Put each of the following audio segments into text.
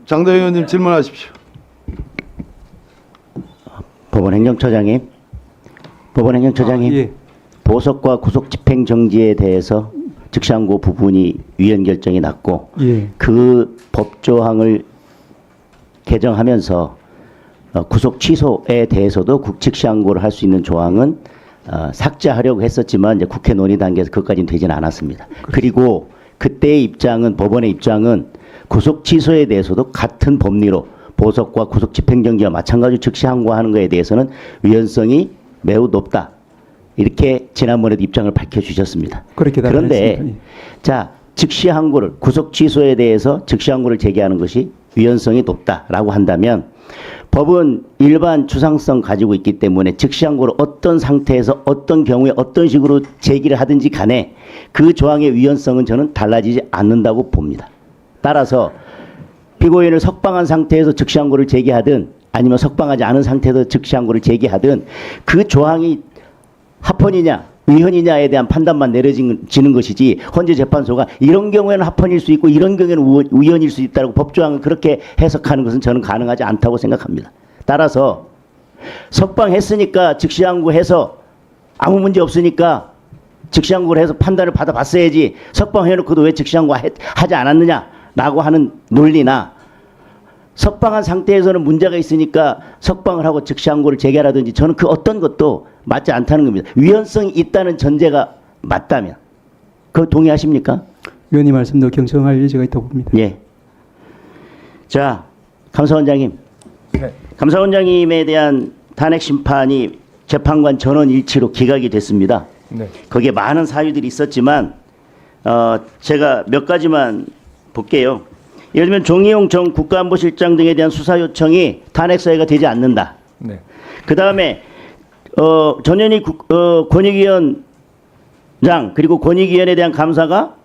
장도영 의원님 질문하십시오. 법원행정처장님, 예. 보석과 구속 집행 정지에 대해서 즉시항고 부분이 위헌 결정이 났고 예. 그 법조항을 개정하면서 구속 취소에 대해서도 즉시항고를 할 수 있는 조항은 삭제하려고 했었지만 이제 국회 논의 단계에서 그것까지는 되지는 않았습니다. 그리고 그때의 입장은 법원의 입장은 구속 취소에 대해서도 같은 법리로 보석과 구속 집행정지와 마찬가지로 즉시항고하는 것에 대해서는 위헌성이 매우 높다. 이렇게 지난번에도 입장을 밝혀주셨습니다. 그렇게 그런데 답변했습니다. 자 즉시항고를 구속 취소에 대해서 즉시항고를 제기하는 것이 위헌성이 높다라고 한다면 법은 일반 추상성 가지고 있기 때문에 즉시항고를 어떤 상태에서 어떤 경우에 어떤 식으로 제기를 하든지 간에 그 조항의 위헌성은 저는 달라지지 않는다고 봅니다. 따라서 피고인을 석방한 상태에서 즉시항고를 제기하든 아니면 석방하지 않은 상태에서 즉시항고를 제기하든 그 조항이 합헌이냐 위헌이냐에 대한 판단만 내려지는 것이지 헌재 재판소가 이런 경우에는 합헌일 수 있고 이런 경우에는 위헌일 수 있다고 법조항을 그렇게 해석하는 것은 저는 가능하지 않다고 생각합니다. 따라서 석방했으니까 즉시항고해서 아무 문제 없으니까 즉시항고를 해서 판단을 받아봤어야지 석방해놓고도 왜 즉시항고 하지 않았느냐라고 하는 논리나 석방한 상태에서는 문제가 있으니까 석방을 하고 즉시항고를 제기하라든지 저는 그 어떤 것도 맞지 않다는 겁니다. 위헌성이 있다는 전제가 맞다면 그거 동의하십니까? 위원님 말씀도 경청할 여지가 있다고 봅니다. 예. 자, 감사원장님. 네. 감사원장님에 대한 탄핵 심판이 재판관 전원 일치로 기각이 됐습니다. 네. 거기에 많은 사유들이 있었지만 제가 몇 가지만 볼게요. 예를 들면 종이용 전 국가안보실장 등에 대한 수사 요청이 탄핵 사유가 되지 않는다. 네. 그 다음에 전현희 권익위원장 그리고 권익위원에 대한 감사가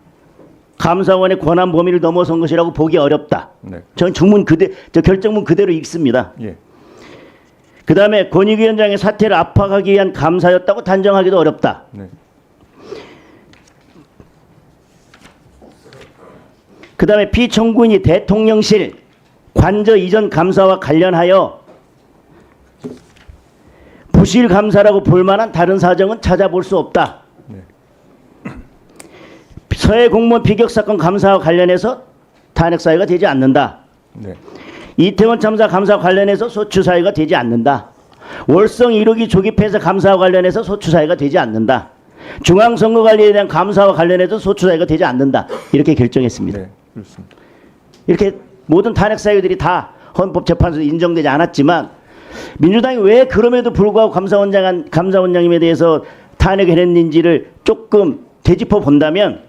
감사원의 권한 범위를 넘어선 것이라고 보기 어렵다. 네. 저는 결정문 그대로 읽습니다. 예. 그 다음에 권익위원장의 사퇴를 압박하기 위한 감사였다고 단정하기도 어렵다. 네. 그 다음에 피청구인이 대통령실 관저 이전 감사와 관련하여 부실 감사라고 볼 만한 다른 사정은 찾아볼 수 없다. 네. 서해 공무원 피격 사건 감사와 관련해서 탄핵 사유가 되지 않는다. 네. 이태원 참사 감사와 관련해서 소추 사유가 되지 않는다. 월성 1호기 조기 폐쇄 감사와 관련해서 소추 사유가 되지 않는다. 중앙선거관리에 대한 감사와 관련해서 소추 사유가 되지 않는다. 이렇게 결정했습니다. 네. 그렇습니다. 이렇게 모든 탄핵 사유들이 다 헌법재판소에 인정되지 않았지만 민주당이 왜 그럼에도 불구하고 감사원장님에 대해서 탄핵을 했는지를 조금 되짚어 본다면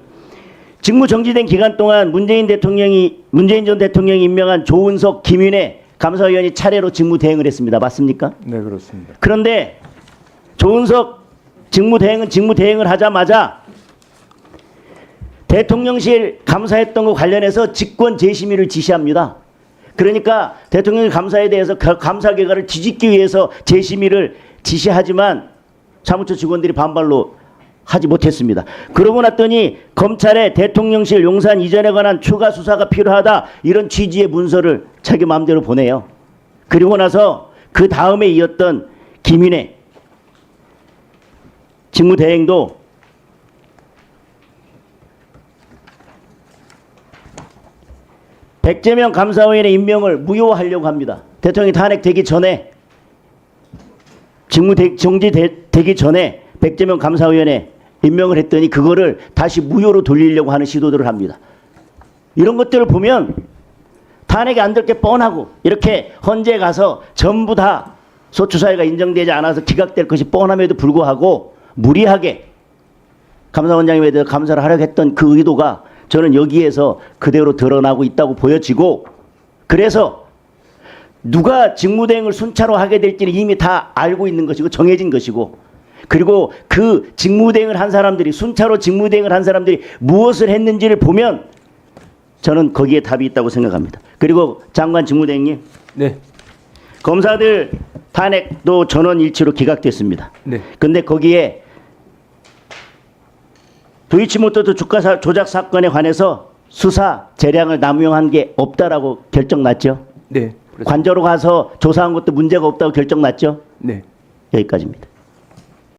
직무 정지된 기간 동안 문재인 전 대통령이 임명한 조은석, 김윤혜 감사위원이 차례로 직무 대행을 했습니다. 맞습니까? 네, 그렇습니다. 그런데 조은석 직무 대행을 하자마자 대통령실 감사했던 것 관련해서 직권 재심의를 지시합니다. 그러니까 대통령 감사에 대해서 감사 결과를 뒤집기 위해서 재심의를 지시하지만 사무처 직원들이 반발로 하지 못했습니다. 그러고 났더니 검찰에 대통령실 용산 이전에 관한 추가 수사가 필요하다 이런 취지의 문서를 자기 마음대로 보내요. 그리고 나서 그 다음에 이었던 김윤혜 직무대행도 백재명 감사위원의 임명을 무효화하려고 합니다. 대통령이 탄핵되기 전에 직무 정지되기 전에 백재명 감사위원회 임명을 했더니 그거를 다시 무효로 돌리려고 하는 시도들을 합니다. 이런 것들을 보면 탄핵이 안 될 게 뻔하고 이렇게 헌재에 가서 전부 다 소추사유가 인정되지 않아서 기각될 것이 뻔함에도 불구하고 무리하게 감사원장님에 대해서 감사를 하려고 했던 그 의도가 저는 여기에서 그대로 드러나고 있다고 보여지고 그래서 누가 직무대행을 순차로 하게 될지는 이미 다 알고 있는 것이고 정해진 것이고 그리고 그 직무대행을 한 사람들이 순차로 직무대행을 한 사람들이 무엇을 했는지를 보면 저는 거기에 답이 있다고 생각합니다. 그리고 장관 직무대행님. 네. 검사들 탄핵도 전원 일치로 기각됐습니다. 네. 근데 거기에 도이치모터스 주가 조작 사건에 관해서 수사 재량을 남용한 게 없다라고 결정 났죠. 네. 그렇습니다. 관저로 가서 조사한 것도 문제가 없다고 결정 났죠. 네. 여기까지입니다.